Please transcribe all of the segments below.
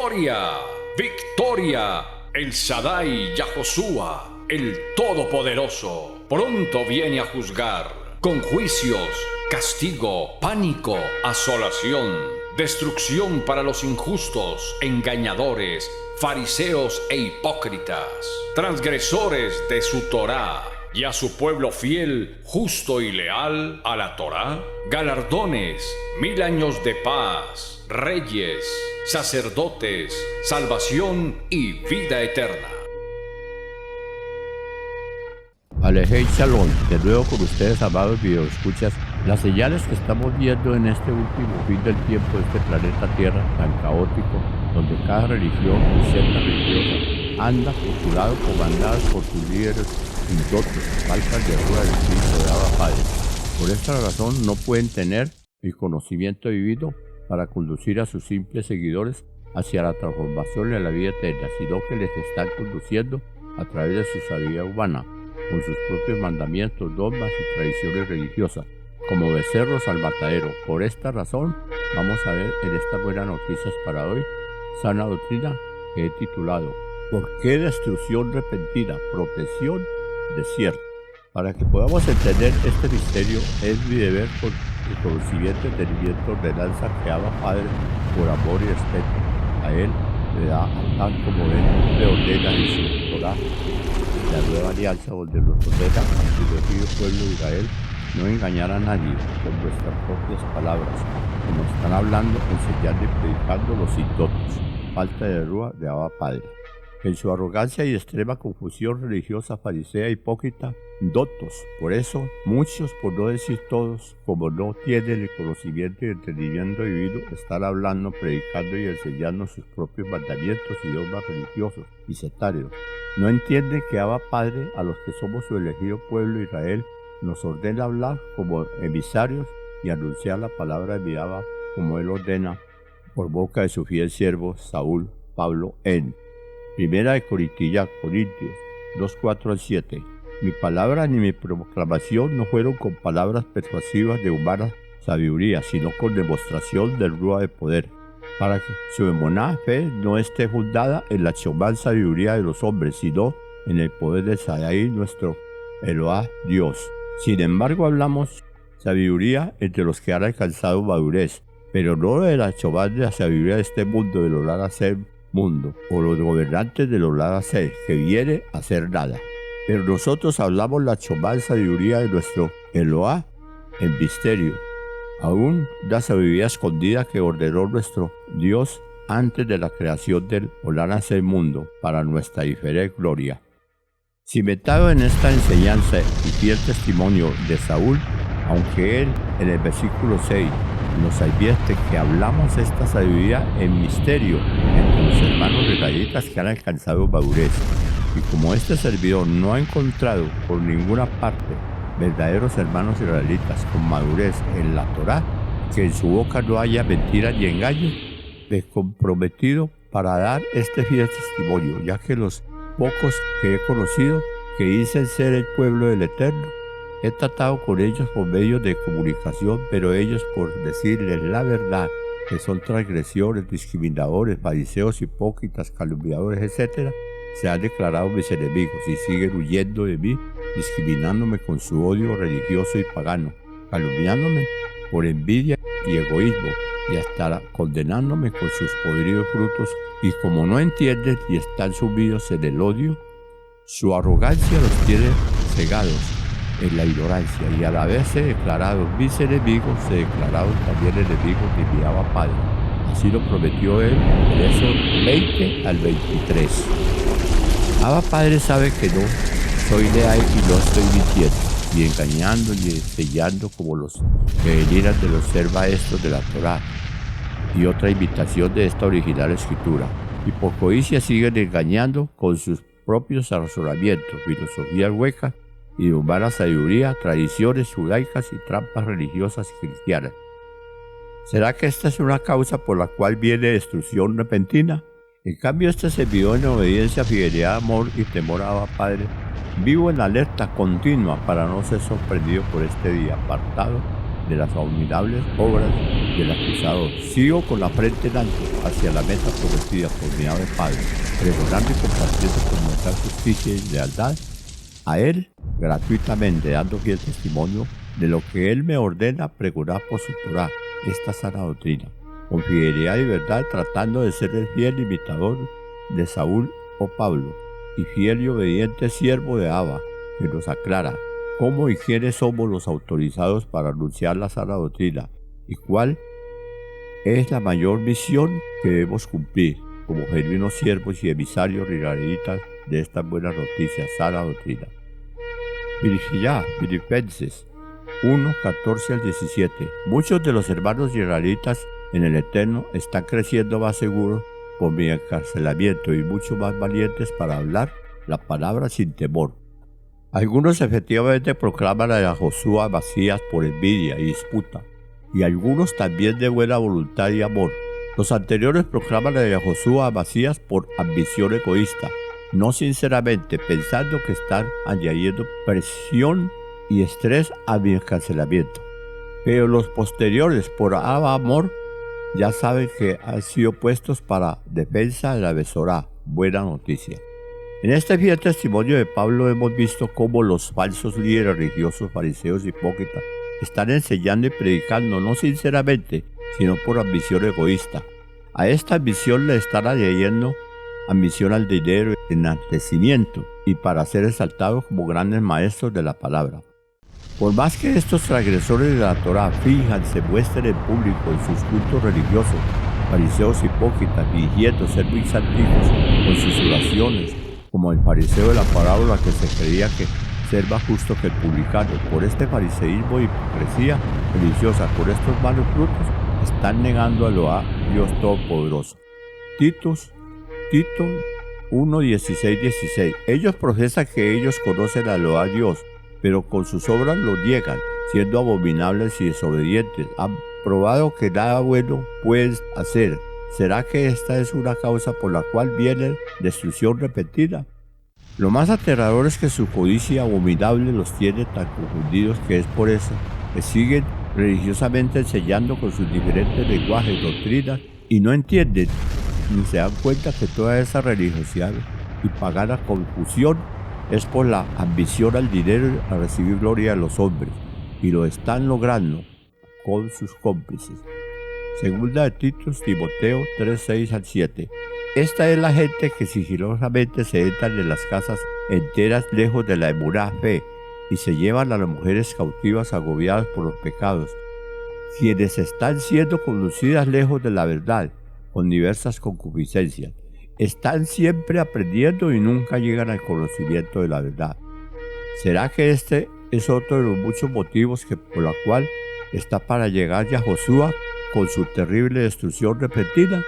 ¡Victoria! ¡Victoria! El Shaddai Yahoshua, el Todopoderoso, pronto viene a juzgar, con juicios, castigo, pánico, asolación, destrucción para los injustos, engañadores, fariseos e hipócritas, transgresores de su Torá, y a su pueblo fiel, justo y leal a la Torá, galardones, 1000 años de paz, reyes, sacerdotes, salvación y vida eterna. Alejei Shalom, de nuevo con ustedes, amados videoescuchas. Las señales que estamos viendo en este último fin del tiempo de este planeta Tierra tan caótico, donde cada religión y secta religiosa anda por su lado comandadas por sus líderes indotos, faltas de rueda del Espíritu de Abba Padre. Por esta razón no pueden tener el conocimiento divino para conducir a sus simples seguidores hacia la transformación y a la vida eterna, sino que les están conduciendo a través de su sabiduría humana, con sus propios mandamientos, dogmas y tradiciones religiosas, como becerros al matadero. Por esta razón, vamos a ver en estas buenas noticias para hoy, sana doctrina, que he titulado ¿Por qué destrucción repentina? Protección desierto. Para que podamos entender este misterio, es mi deber con el conocimiento y entendimiento ordenanza que Abba Padre, por amor y respeto a Él, le da a tal como Él le ordena en su Torá, la nueva alianza, donde nos ordena a su elegido pueblo de Israel no engañar a nadie con nuestras propias palabras, como están hablando, enseñando y predicando los indotos, falta de rúa de Abba Padre. En su arrogancia y extrema confusión religiosa, farisea, hipócrita, dotos. Por eso, muchos, por no decir todos, como no tienen el conocimiento y entendimiento divino, están hablando, predicando y enseñando sus propios mandamientos y dogmas religiosos y sectarios. No entienden que Abba Padre, a los que somos su elegido pueblo Israel, nos ordena hablar como emisarios y anunciar la palabra de mi Abba como Él ordena, por boca de su fiel siervo Saúl Pablo en Primera de Corintios 2:4-7. Mi palabra ni mi proclamación no fueron con palabras persuasivas de humana sabiduría, sino con demostración del rúa de poder, para que su emuná fe no esté fundada en la chomán sabiduría de los hombres, sino en el poder de Shaddai, nuestro Eloá Dios. Sin embargo, hablamos sabiduría entre los que han alcanzado madurez, pero no de la chomán de la sabiduría de este mundo, de los Ladasem mundo, o los gobernantes de los Ladasem, que viene a hacer nada. Pero nosotros hablamos la chomán sabiduría de nuestro Eloá en misterio, aún la sabiduría escondida que ordenó nuestro Dios antes de la creación del Ladasem mundo, para nuestra diferente gloria. Cimentado en esta enseñanza y fiel testimonio de Saúl, aunque él en el versículo 6 nos advierte que hablamos esta sabiduría en misterio entre los hermanos israelitas que han alcanzado madurez, y como este servidor no ha encontrado por ninguna parte verdaderos hermanos israelitas con madurez en la Torá, que en su boca no haya mentira ni engaño, me he comprometido para dar este fiel testimonio, ya que los pocos que he conocido, que dicen ser el pueblo del Eterno, he tratado con ellos por medios de comunicación, pero ellos, por decirles la verdad, que son transgresores, discriminadores, fariseos, hipócritas, calumniadores, etc., se han declarado mis enemigos y siguen huyendo de mí, discriminándome con su odio religioso y pagano, calumniándome por envidia y egoísmo, y hasta condenándome con sus podridos frutos. Y como no entienden y están sumidos en el odio, su arrogancia los tiene cegados en la ignorancia, y al haberse declarado mis enemigos, se declararon también enemigos de mi Abba Padre. Así lo prometió él en Éxodo 20 al 23. Abba Padre sabe que no soy leal y no estoy mintiendo, ni engañando ni enseñando como los que venían de los ser maestros de la Torá y otra imitación de esta original escritura. Y por codicia siguen engañando con sus propios razonamientos, filosofías huecas y de humana sabiduría, tradiciones judaicas y trampas religiosas y cristianas. ¿Será que esta es una causa por la cual viene destrucción repentina? En cambio, este se envió en obediencia, fidelidad, amor y temor a Abba Padre. Vivo en alerta continua para no ser sorprendido por este día apartado de las abominables obras del acusador. Sigo con la frente en alto hacia la meta prometida por mi ave Padre, pregonando y compartiendo con nuestra justicia y lealtad a Él gratuitamente, dando fiel testimonio de lo que Él me ordena pregonar por su Torá, esta sana doctrina, con fidelidad y verdad, tratando de ser el fiel imitador de Saúl o Pablo, y fiel y obediente siervo de Abba, que nos aclara cómo y quiénes somos los autorizados para anunciar la sana doctrina, y cuál es la mayor misión que debemos cumplir como genuinos siervos y emisarios israelitas de estas buenas noticias, sana doctrina. Filipenses 1, 14 al 17. Muchos de los hermanos israelitas en el Eterno están creciendo más seguros por mi encarcelamiento y mucho más valientes para hablar la palabra sin temor. Algunos efectivamente proclaman a Josué Amasías por envidia y disputa, y algunos también de buena voluntad y amor. Los anteriores proclaman a Josué Amasías por ambición egoísta, no sinceramente, pensando que están añadiendo presión y estrés a mi encarcelamiento. Pero los posteriores, por amor, ya saben que han sido puestos para defensa de la Besorá, buena noticia. En este fiel testimonio de Pablo hemos visto cómo los falsos líderes religiosos, fariseos y hipócritas están enseñando y predicando no sinceramente, sino por ambición egoísta. A esta ambición le están añadiendo ambición al dinero, enaltecimiento y para ser exaltados como grandes maestros de la palabra. Por más que estos transgresores de la Torá fijan, se muestren en público en sus cultos religiosos, fariseos hipócritas fingiendo ser muy santos con sus oraciones, como el fariseo de la parábola que se creía que ser más justo que el publicano, por este fariseísmo y hipocresía religiosa, por estos malos frutos, están negando a Dios Todopoderoso. Tito 1, 16, 16. Ellos profesan que ellos conocen a Dios, pero con sus obras lo niegan, siendo abominables y desobedientes. Han probado que nada bueno pueden hacer. ¿Será que esta es una causa por la cual viene destrucción repentina? Lo más aterrador es que su codicia abominable los tiene tan confundidos que es por eso que siguen religiosamente enseñando con sus diferentes lenguajes, doctrinas, y no entienden ni se dan cuenta que toda esa religiosidad y pagana confusión es por la ambición al dinero y a recibir gloria de los hombres, y lo están logrando con sus cómplices. Segunda de Timoteo 3, 6 al 7. Esta es la gente que sigilosamente se entran en las casas enteras lejos de la emuná fe y se llevan a las mujeres cautivas agobiadas por los pecados, quienes están siendo conducidas lejos de la verdad con diversas concupiscencias. Están siempre aprendiendo y nunca llegan al conocimiento de la verdad. ¿Será que este es otro de los muchos motivos por la cual está para llegar ya Josué con su terrible destrucción repentina?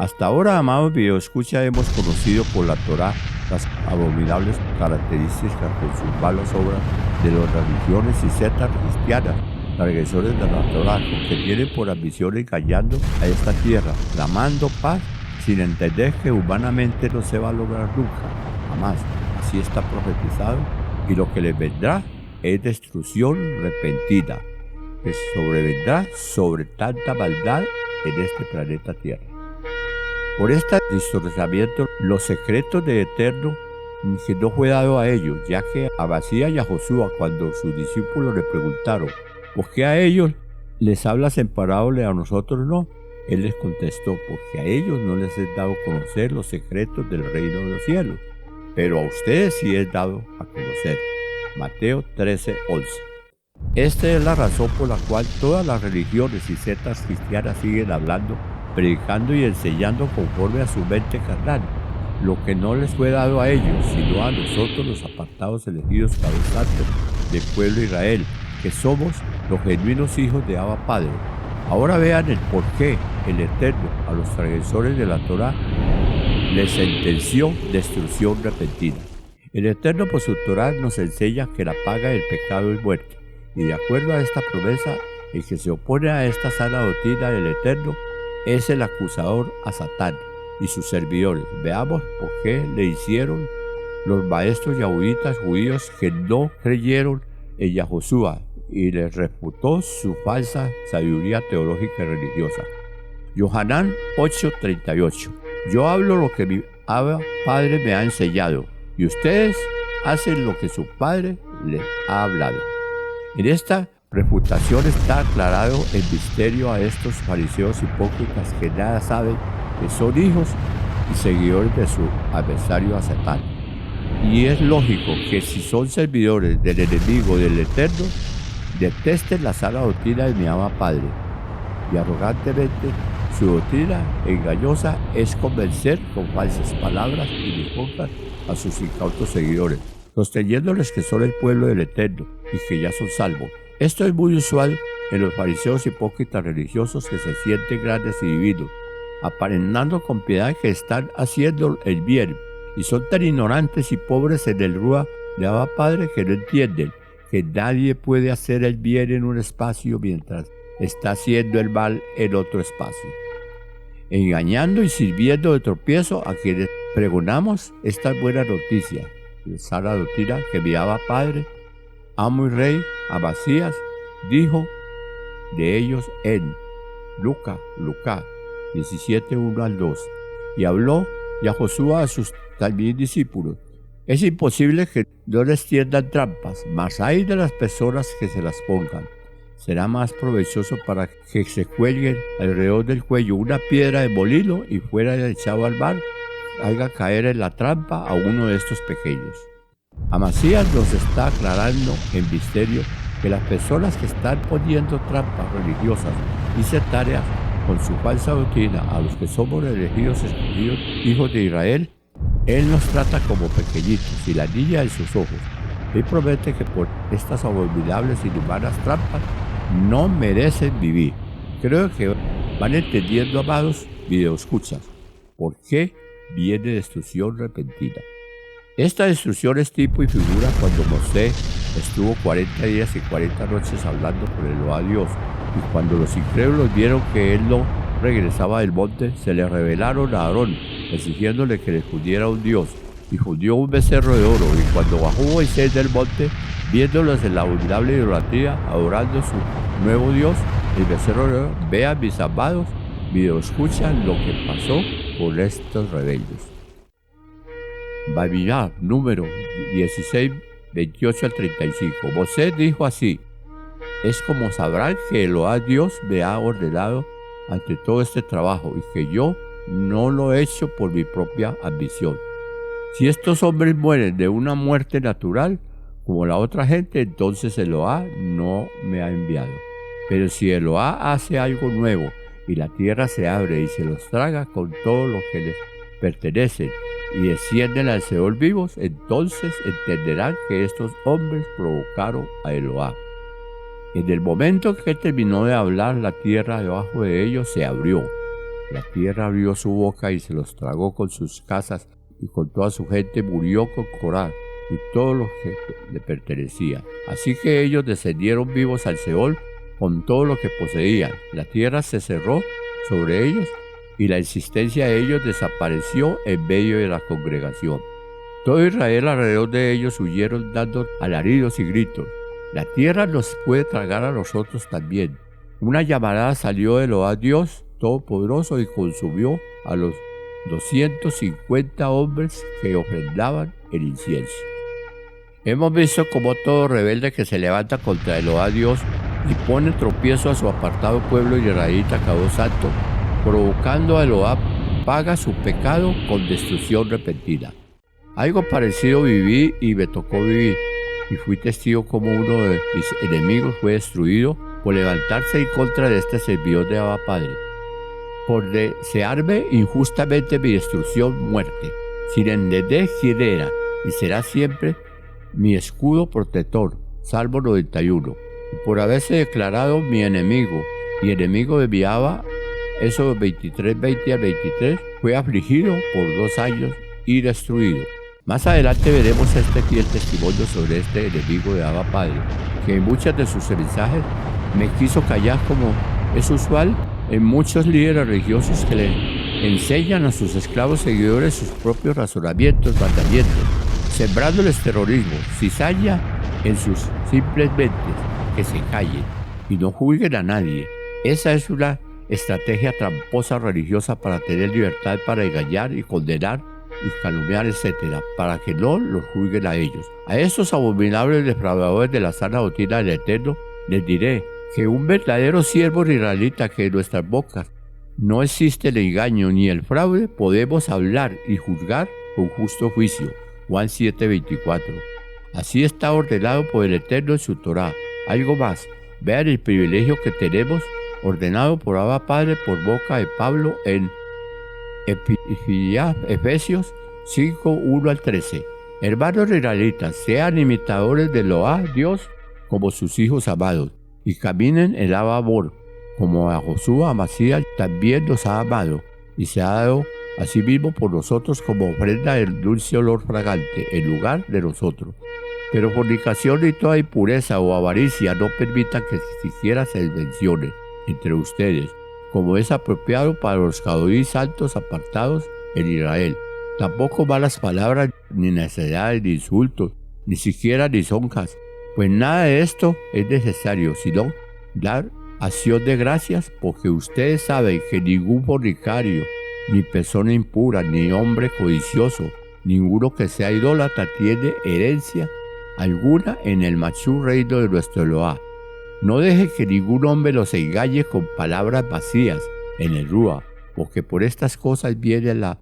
Hasta ahora, amados videoescucha, hemos conocido por la Torá las abominables características con sus malas obras de las religiones y sectas cristianas, transgresores de la Torá, que tienen por ambición engañando a esta tierra, clamando paz sin entender que humanamente no se va a lograr nunca, jamás. Así está profetizado, y lo que les vendrá es destrucción repentina, que sobrevendrá sobre tanta maldad en este planeta Tierra. Por este distorsionamiento, los secretos de Eterno que no fue dado a ellos, ya que a Amasías y a Josué, cuando sus discípulos le preguntaron, ¿por qué a ellos les hablas en parábola y a nosotros no? Él les contestó, porque a ellos no les es dado conocer los secretos del reino de los cielos, pero a ustedes sí es dado a conocer. Mateo 13, 11. Esta es la razón por la cual todas las religiones y sectas cristianas siguen hablando, predicando y enseñando conforme a su mente carnal, lo que no les fue dado a ellos, sino a nosotros los apartados elegidos cabezantes del pueblo de Israel, que somos los genuinos hijos de Abba Padre. Ahora vean el por qué el Eterno a los transgresores de la Torá les sentenció destrucción repentina. El Eterno por su Torá nos enseña que la paga del pecado es muerte, y de acuerdo a esta promesa, el que se opone a esta sana doctrina del Eterno es el acusador a Satán y sus servidores. Veamos por qué le hicieron los maestros yahuditas judíos que no creyeron en Yahoshua y les refutó su falsa sabiduría teológica y religiosa. Yohanan 8:38. Yo hablo lo que mi Abba Padre me ha enseñado, y ustedes hacen lo que su Padre les ha hablado. En esta refutación está aclarado el misterio a estos fariseos hipócritas que nada saben, que son hijos y seguidores de su adversario a Satán. Y es lógico que si son servidores del enemigo del Eterno, detesten la sana doctrina de mi Abba Padre. Y arrogantemente su doctrina engañosa es convencer con falsas palabras y disculpas a sus incautos seguidores, sosteniéndoles que son el pueblo del Eterno y que ya son salvos. Esto es muy usual en los fariseos hipócritas religiosos que se sienten grandes y divinos, aparentando con piedad que están haciendo el bien, y son tan ignorantes y pobres en el Rúa de Abba Padre que no entienden que nadie puede hacer el bien en un espacio mientras está haciendo el mal en otro espacio, engañando y sirviendo de tropiezo a quienes pregonamos esta buena noticia, la sana doctrina que mi Abba Padre, amo y rey, Amasías, dijo de ellos en Lucas 17:1-2, y habló y a Josué a sus también discípulos. Es imposible que no les tiendan trampas, mas hay de las personas que se las pongan. Será más provechoso para que se cuelguen alrededor del cuello una piedra de molino y fuera echado al mar, haga caer en la trampa a uno de estos pequeños. Amasías nos está aclarando en misterio que las personas que están poniendo trampas religiosas y sectarias con su falsa doctrina a los que somos elegidos, escogidos, hijos de Israel, Él nos trata como pequeñitos y la niña en sus ojos. Él promete que por estas abominables y inhumanas trampas no merecen vivir. Creo que van entendiendo, amados videoescuchas, por qué viene destrucción repentina. Esta destrucción es tipo y figura cuando Moisés estuvo 40 días y 40 noches hablando con Elohá Dios, y cuando los incrédulos vieron que él no regresaba del monte, se le rebelaron a Aarón, exigiéndole que le fundiera un dios, y fundió un becerro de oro, y cuando bajó Moisés del monte, viéndolos en la abominable idolatría, adorando su nuevo dios, el becerro de oro, vean mis amados, videoescuchan lo que pasó con estos rebeldes. Babilá, número 16, 28-35. Moisés dijo así: es como sabrán que Elohá Dios me ha ordenado ante todo este trabajo y que yo no lo he hecho por mi propia ambición. Si estos hombres mueren de una muerte natural, como la otra gente, entonces Elohá no me ha enviado. Pero si Elohá hace algo nuevo y la tierra se abre y se los traga con todo lo que les pertenece y descienden al Seol vivos, entonces entenderán que estos hombres provocaron a Elohá. En el momento que terminó de hablar, la tierra debajo de ellos se abrió. La tierra abrió su boca y se los tragó con sus casas, y con toda su gente murió con Corá y todo lo que le pertenecía. Así que ellos descendieron vivos al Seol con todo lo que poseían. La tierra se cerró sobre ellos y la existencia de ellos desapareció en medio de la congregación. Todo Israel alrededor de ellos huyeron dando alaridos y gritos. La tierra nos puede tragar a nosotros también. Una llamarada salió de Elohá Dios Todopoderoso y consumió a los 250 hombres que ofrendaban el incienso. Hemos visto como todo rebelde que se levanta contra Elohá Dios y pone tropiezo a su apartado pueblo israelita Kadosh Santo, provocando a Elohá paga su pecado con destrucción repentina. Algo parecido viví y me tocó vivir, y fui testigo como uno de mis enemigos fue destruido por levantarse en contra de este servidor de Abba Padre, por desearme injustamente mi destrucción, muerte, sin entender quién era y será siempre mi escudo protector, Salmo 91, y por haberse declarado mi enemigo y enemigo de mi Abba, Éxodo 23:20-23, fue afligido por 2 años y destruido. Más adelante veremos este fiel testimonio sobre este enemigo de Abba Padre, que en muchos de sus mensajes me quiso callar, como es usual en muchos líderes religiosos que le enseñan a sus esclavos seguidores sus propios razonamientos, mandamientos, sembrándoles terrorismo, cizaña en sus simples mentes, que se callen y no juzguen a nadie. Esa es una estrategia tramposa religiosa para tener libertad para engañar y condenar y calumniar, etcétera, para que no los juzguen a ellos. A estos abominables defraudadores de la sana doctrina del Eterno les diré que un verdadero siervo israelita, que en nuestras bocas no existe el engaño ni el fraude, podemos hablar y juzgar con justo juicio. Juan 7:24. Así está ordenado por el Eterno en su Torá. Algo más, vean el privilegio que tenemos, ordenado por Abba Padre por boca de Pablo en Efesios 5:1-13. Hermanos israelitas, sean imitadores de Elohá, Dios, como sus hijos amados, y caminen en amor, como a Josué, a Masías, también nos ha amado, y se ha dado a sí mismo por nosotros como ofrenda del dulce olor fragante, en lugar de nosotros. Pero fornicación y toda impureza o avaricia no permitan que siquiera se mencione entre ustedes, como es apropiado para los caudillos santos apartados en Israel. Tampoco malas palabras, ni necedades, ni insultos, ni siquiera lisonjas, pues nada de esto es necesario, sino dar acción de gracias, porque ustedes saben que ningún fornicario, ni persona impura, ni hombre codicioso, ninguno que sea idólatra tiene herencia alguna en el machú reino de nuestro Elohá. No deje que ningún hombre los engañe con palabras vacías en el Rúa, porque por estas cosas viene la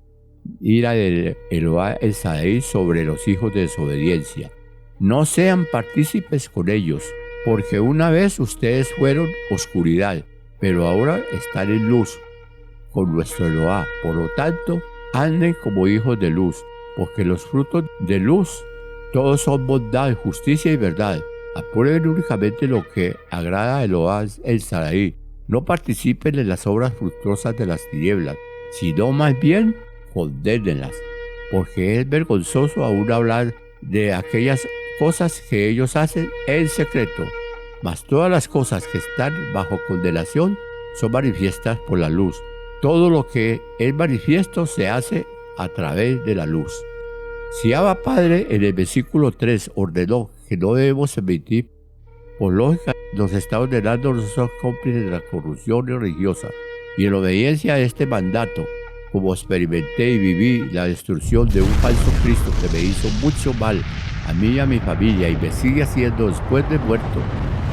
ira del Elohá el Sadai sobre los hijos de desobediencia. No sean partícipes con ellos, porque una vez ustedes fueron oscuridad, pero ahora están en luz con nuestro Elohá. Por lo tanto, anden como hijos de luz, porque los frutos de luz todos son bondad, justicia y verdad. Aprueben únicamente lo que agrada a Elohá el Sadai. No participen en las obras fructuosas de las tinieblas, sino más bien condénenlas, porque es vergonzoso aún hablar de aquellas cosas que ellos hacen en secreto. Mas todas las cosas que están bajo condenación son manifiestas por la luz. Todo lo que es manifiesto se hace a través de la luz. Si Abba Padre en el versículo 3 ordenó que no debemos emitir, por lógica nos está ordenando no ser cómplices de la corrupción religiosa, y en obediencia a este mandato, como experimenté y viví la destrucción de un falso Cristo que me hizo mucho mal a mí y a mi familia y me sigue haciendo después de muerto,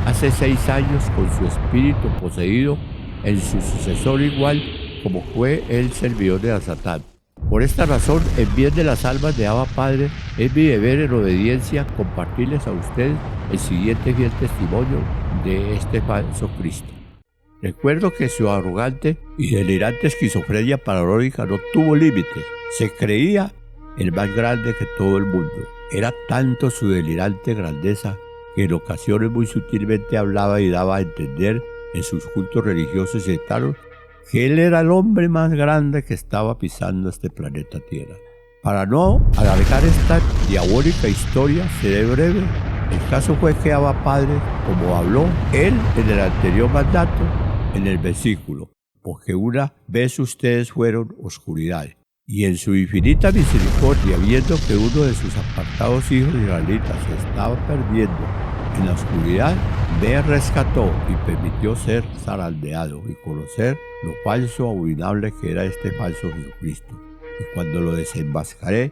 hace 6 años con su espíritu poseído en su sucesor igual como fue el servidor de Satán. Por esta razón, en bien de las almas de Abba Padre, es mi deber en obediencia compartirles a ustedes el siguiente fiel testimonio de este falso Cristo. Recuerdo que su arrogante y delirante esquizofrenia paradójica no tuvo límites. Se creía el más grande que todo el mundo. Era tanto su delirante grandeza que en ocasiones muy sutilmente hablaba y daba a entender en sus cultos religiosos y sectarios que él era el hombre más grande que estaba pisando este planeta Tierra. Para no alargar esta diabólica historia, seré breve. El caso fue que Abba Padre, como habló él en el anterior mandato, en el versículo, porque una vez ustedes fueron oscuridad, y en su infinita misericordia, viendo que uno de sus apartados hijos israelitas se estaba perdiendo en la oscuridad, me rescató y permitió ser zarandeado y conocer lo falso, abominable que era este falso Jesucristo. Y cuando lo desenmascaré,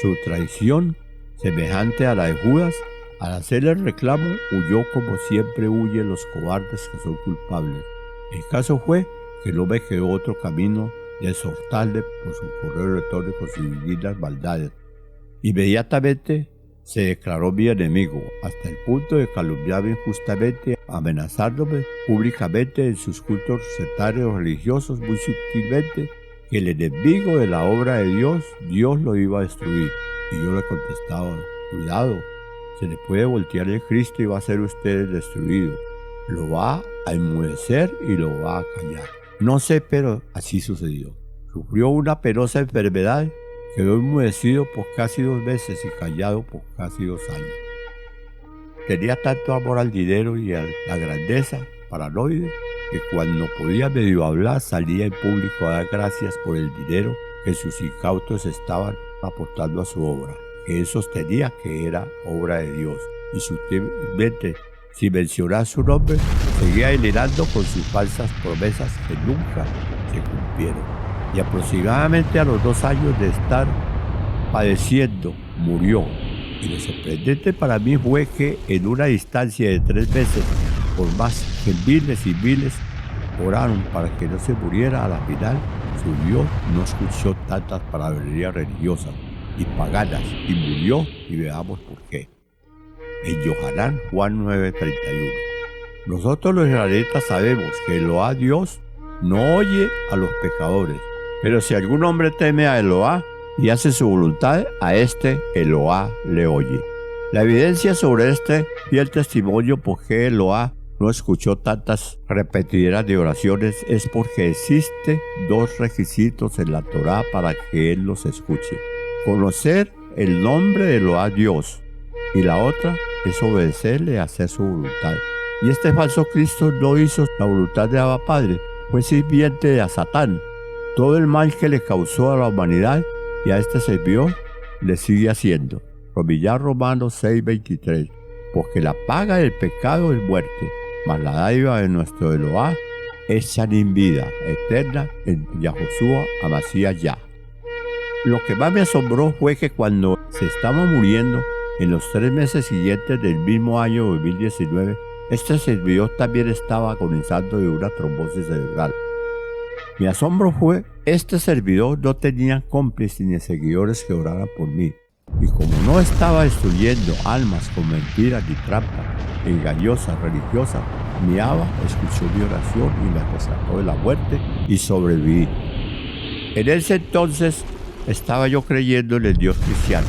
su traición, semejante a la de Judas, al hacerle el reclamo, huyó como siempre huyen los cobardes que son culpables. El caso fue que no me quedó otro camino de exhortarle por su correo electrónico sus divinas maldades. Inmediatamente se declaró mi enemigo, hasta el punto de calumniarme injustamente, amenazándome públicamente en sus cultos sectarios religiosos muy sutilmente que el enemigo de la obra de Dios lo iba a destruir. Y yo le contestaba, cuidado, se le puede voltear el Cristo y va a ser usted destruido. Lo va a enmudecer y lo va a callar. No sé, pero así sucedió. Sufrió una penosa enfermedad, quedó enmudecido por casi 2 meses y callado por casi 2 años. Tenía tanto amor al dinero y a la grandeza paranoide que cuando podía medio hablar salía en público a dar gracias por el dinero que sus incautos estaban aportando a su obra, que él sostenía que era obra de Dios, y sutilmente sin mencionar su nombre, seguía delirando con sus falsas promesas que nunca se cumplieron. Y aproximadamente a los 2 años de estar padeciendo, murió. Y lo sorprendente para mí fue que en una distancia de 3 meses, por más que miles y miles oraron para que no se muriera, a la final su Dios no escuchó tantas palabrerías religiosas y paganas y murió, y veamos por qué. En Yohanan, Juan 9:31. Nosotros los israelitas sabemos que Eloá Dios no oye a los pecadores, pero si algún hombre teme a Eloá y hace su voluntad, a este Eloá le oye. La evidencia sobre este fiel testimonio por qué Eloá no escuchó tantas repetidas de oraciones es porque existe 2 requisitos en la Torá para que él los escuche: conocer el nombre de Eloá Dios, y la otra es obedecerle y hacer su voluntad. Y este falso Cristo no hizo la voluntad de Abba Padre, fue sirviente de Satán. Todo el mal que le causó a la humanidad y a este servidor le sigue haciendo. Romanos 6:23. Porque la paga del pecado es muerte, mas la dádiva de nuestro Eloá es en vida eterna en Yahoshua Hamashiach Yah. Lo que más me asombró fue que cuando se estaba muriendo, en los 3 meses siguientes del mismo año 2019, este servidor también estaba comenzando de una trombosis cerebral. Mi asombro fue, este servidor no tenía cómplices ni seguidores que oraran por mí. Y como no estaba destruyendo almas con mentiras ni trampas engañosas, religiosas, mi Abba escuchó mi oración y me rescató de la muerte y sobreviví. En ese entonces estaba yo creyendo en el Dios cristiano,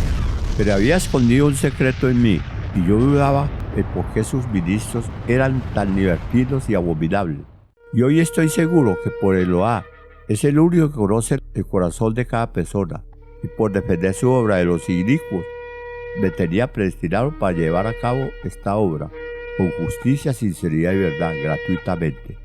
pero había escondido un secreto en mí y yo dudaba de por qué sus ministros eran tan libertinos y abominables. Y hoy estoy seguro que por Eloá es el único que conoce el corazón de cada persona, y por defender su obra de los inicuos me tenía predestinado para llevar a cabo esta obra con justicia, sinceridad y verdad, gratuitamente,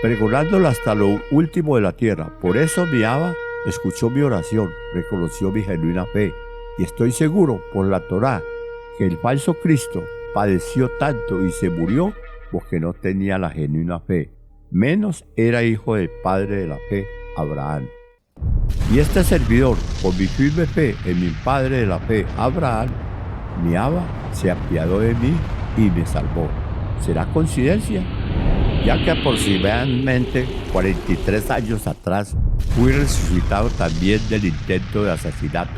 pregonándola hasta lo último de la tierra. Por eso mi Abba escuchó mi oración, reconoció mi genuina fe, y estoy seguro por la Torá que el falso Cristo padeció tanto y se murió porque no tenía la genuina fe, menos era hijo del padre de la fe, Abraham. Y este servidor, por mi firme fe en mi padre de la fe, Abraham, mi Abba se apiadó de mí y me salvó. ¿Será coincidencia? Ya que aproximadamente 43 años atrás fui resucitado también del intento de asesinato,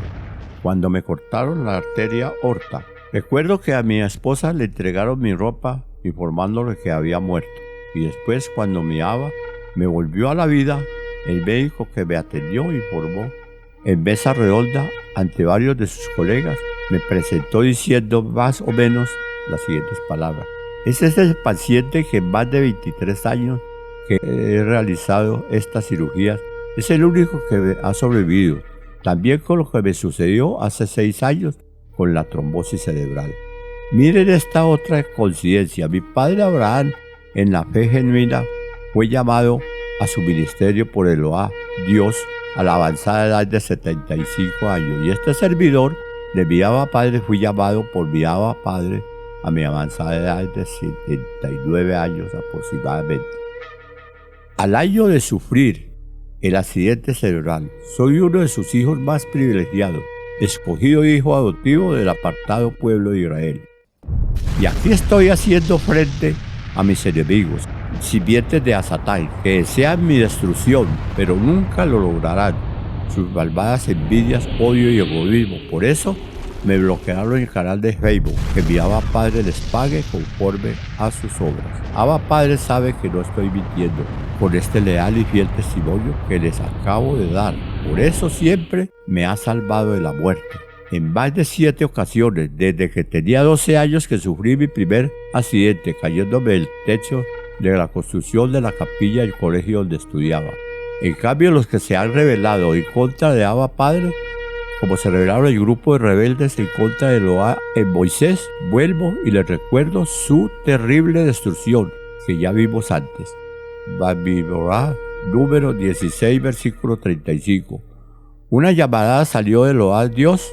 cuando me cortaron la arteria aorta. Recuerdo que a mi esposa le entregaron mi ropa informándole que había muerto, y después, cuando mi Abba me volvió a la vida, el médico que me atendió informó en mesa redonda ante varios de sus colegas, me presentó diciendo más o menos las siguientes palabras: ese es el paciente que en más de 23 años que he realizado estas cirugías, es el único que ha sobrevivido, también con lo que me sucedió hace 6 años con la trombosis cerebral. Miren esta otra coincidencia: mi padre Abraham, en la fe genuina, fue llamado a su ministerio por Eloá Dios a la avanzada edad de 75 años, y este servidor de mi Abba Padre fui llamado por mi Abba Padre a mi avanzada edad de 79 años aproximadamente. Al año de sufrir el accidente cerebral, soy uno de sus hijos más privilegiados, escogido hijo adoptivo del apartado pueblo de Israel. Y aquí estoy haciendo frente a mis enemigos, sirvientes de Satán, que desean mi destrucción, pero nunca lo lograrán. Sus malvadas envidias, odio y egoísmo. Por eso me bloquearon el canal de Facebook, que mi Abba Padre les pague conforme a sus obras. Abba Padre sabe que no estoy mintiendo con este leal y fiel testimonio que les acabo de dar. Por eso siempre me ha salvado de la muerte. En más de 7 ocasiones, desde que tenía 12 años que sufrí mi primer accidente, cayéndome del techo de la construcción de la capilla del colegio donde estudiaba. En cambio, los que se han rebelado en contra de Abba Padre, como se rebelaron el grupo de rebeldes en contra de Eloá en Moisés, vuelvo y les recuerdo su terrible destrucción que ya vimos antes. Bamidbará, número 16, versículo 35. Una llamarada salió de Eloá Dios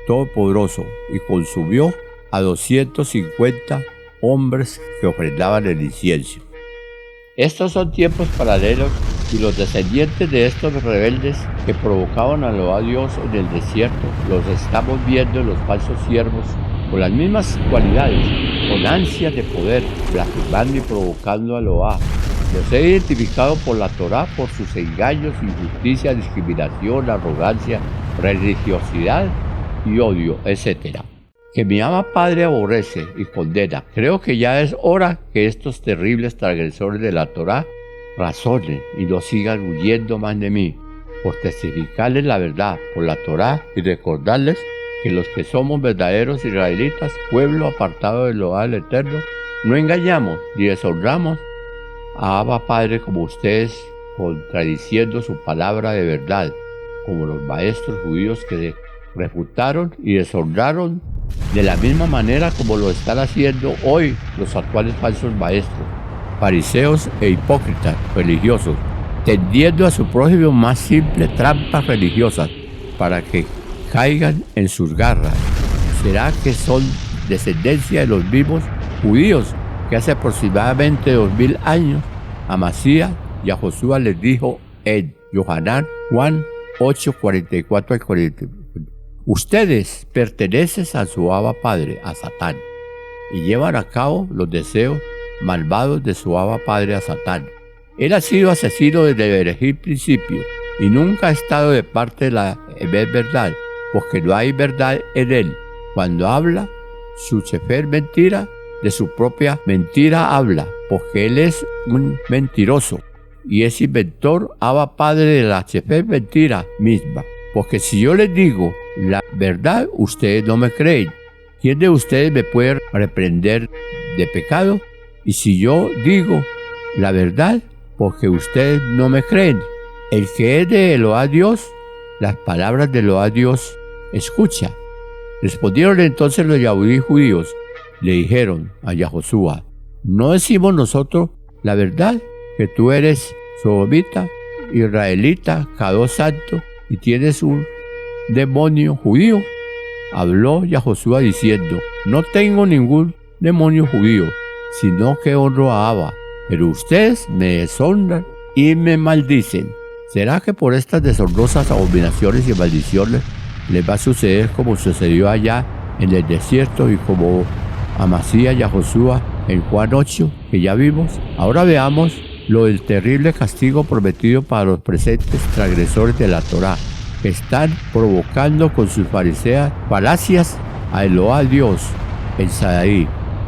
Todopoderoso y consumió a 250 hombres que ofrendaban el incienso. Estos son tiempos paralelos y los descendientes de estos rebeldes que provocaban a Dios en el desierto los estamos viendo en los falsos siervos con las mismas cualidades, con ansias de poder, blasfemando y provocando a Eloá. Los he identificado por la Torá por sus engaños, injusticia, discriminación, arrogancia, religiosidad y odio, etc. Que mi ama Padre aborrece y condena. Creo que ya es hora que estos terribles transgresores de la Torá razonen y no sigan huyendo más de mí, por testificarles la verdad por la Torá y recordarles que los que somos verdaderos israelitas, pueblo apartado de Eloá el Eterno, no engañamos ni deshonramos a Abba Padre como ustedes, contradiciendo su palabra de verdad, como los maestros judíos que refutaron y deshonraron de la misma manera como lo están haciendo hoy los actuales falsos maestros, fariseos e hipócritas religiosos, tendiendo a su prójimo más simple trampas religiosas para que caigan en sus garras. ¿Será que son descendencia de los mismos judíos que hace aproximadamente 2000 años Amasías y a Josué les dijo en Yohanan Juan 8:44 al 40: ustedes pertenecen a su Abba Padre, a Satán, y llevan a cabo los deseos malvados de su Abba Padre, a Satán. Él ha sido asesino desde el principio y nunca ha estado de parte de la verdad, porque no hay verdad en él. Cuando habla, su chefer mentira, de su propia mentira habla, porque él es un mentiroso y es inventor, Abba Padre de la chefer mentira misma. Porque si yo les digo la verdad, ustedes no me creen. ¿Quién de ustedes me puede reprender de pecado? Y si yo digo la verdad, porque ustedes no me creen. El que es de Eloá Dios, las palabras de Eloá Dios escucha. Respondieron entonces los Yahudí judíos, le dijeron a Yahoshua: ¿no decimos nosotros la verdad, que tú eres sodomita, israelita, Kadosh santo, y tienes un demonio judío? Habló Yahoshua diciendo: no tengo ningún demonio judío, sino que honro a Abba, pero ustedes me deshonran y me maldicen. ¿Será que por estas deshonrosas abominaciones y maldiciones les va a suceder como sucedió allá en el desierto y como Amasías y a Josué en Juan 8, que ya vimos? Ahora veamos lo del terrible castigo prometido para los presentes transgresores de la Torá, que están provocando con sus falacias a Eloá Dios, el Sadaí,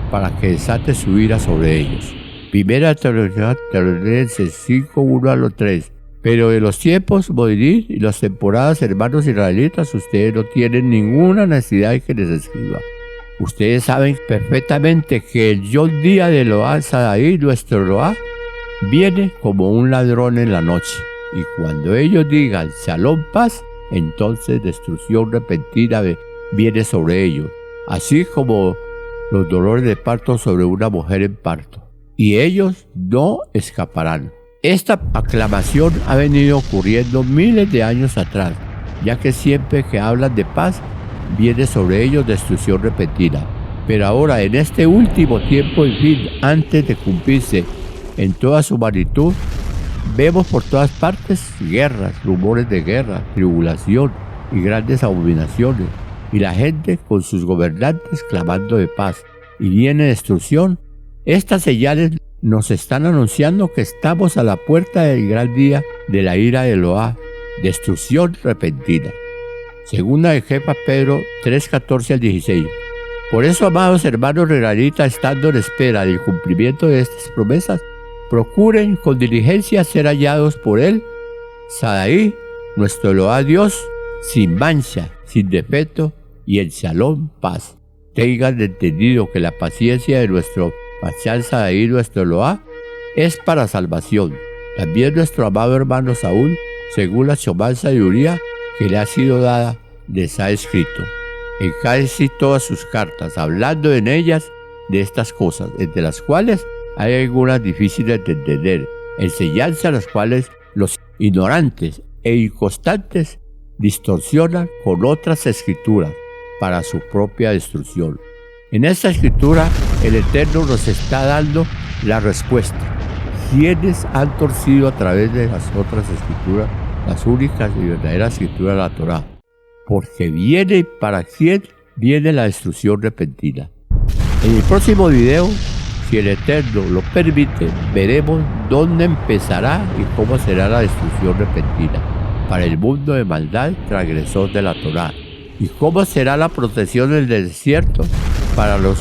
para que desate su ira sobre ellos. Primera Tesalonicenses 5, 1 al 3. Pero de los tiempos, Moedín y las temporadas, hermanos israelitas, ustedes no tienen ninguna necesidad de que les escriba. Ustedes saben perfectamente que el día de Eloá Sadaí, nuestro Eloá, viene como un ladrón en la noche. Y cuando ellos digan Shalom, paz, entonces destrucción repentina viene sobre ellos, así como los dolores de parto sobre una mujer en parto. Y ellos no escaparán. Esta aclamación ha venido ocurriendo miles de años atrás, ya que siempre que hablan de paz, viene sobre ellos destrucción repentina. Pero ahora, en este último tiempo, en fin, antes de cumplirse en toda su magnitud, vemos por todas partes guerras, rumores de guerra, tribulación y grandes abominaciones, y la gente con sus gobernantes clamando de paz, y viene destrucción. Estas señales nos están anunciando que estamos a la puerta del gran día de la ira de Eloá, destrucción repentina. Segunda de Pedro 3:14 al 16. Por eso, amados hermanos israelitas, estando en espera del cumplimiento de estas promesas, procuren con diligencia ser hallados por él, Sadaí, nuestro Eloá Dios, sin mancha, sin defecto, y en Shalom, paz. Tengan entendido que la paciencia de nuestro Machal Sadaí, nuestro Eloá, es para salvación. También nuestro amado hermano Saúl, según la Shomán sabiduría que le ha sido dada, les ha escrito en casi todas sus cartas, hablando en ellas de estas cosas, entre las cuales hay algunas difíciles de entender, enseñanzas las cuales los ignorantes e inconstantes distorsionan con otras escrituras para su propia destrucción. En esta escritura, el Eterno nos está dando la respuesta. ¿Quiénes han torcido a través de las otras escrituras, las únicas y verdaderas escrituras de la Torá? Porque viene, ¿para quién viene la destrucción repentina? En el próximo video, si el Eterno lo permite, veremos dónde empezará y cómo será la destrucción repentina para el mundo de maldad transgresor de la Torá, y cómo será la protección del desierto para los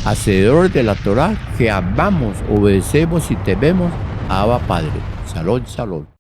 hacedores de la Torá que amamos, obedecemos y tememos a Abba Padre. Shalom, shalom.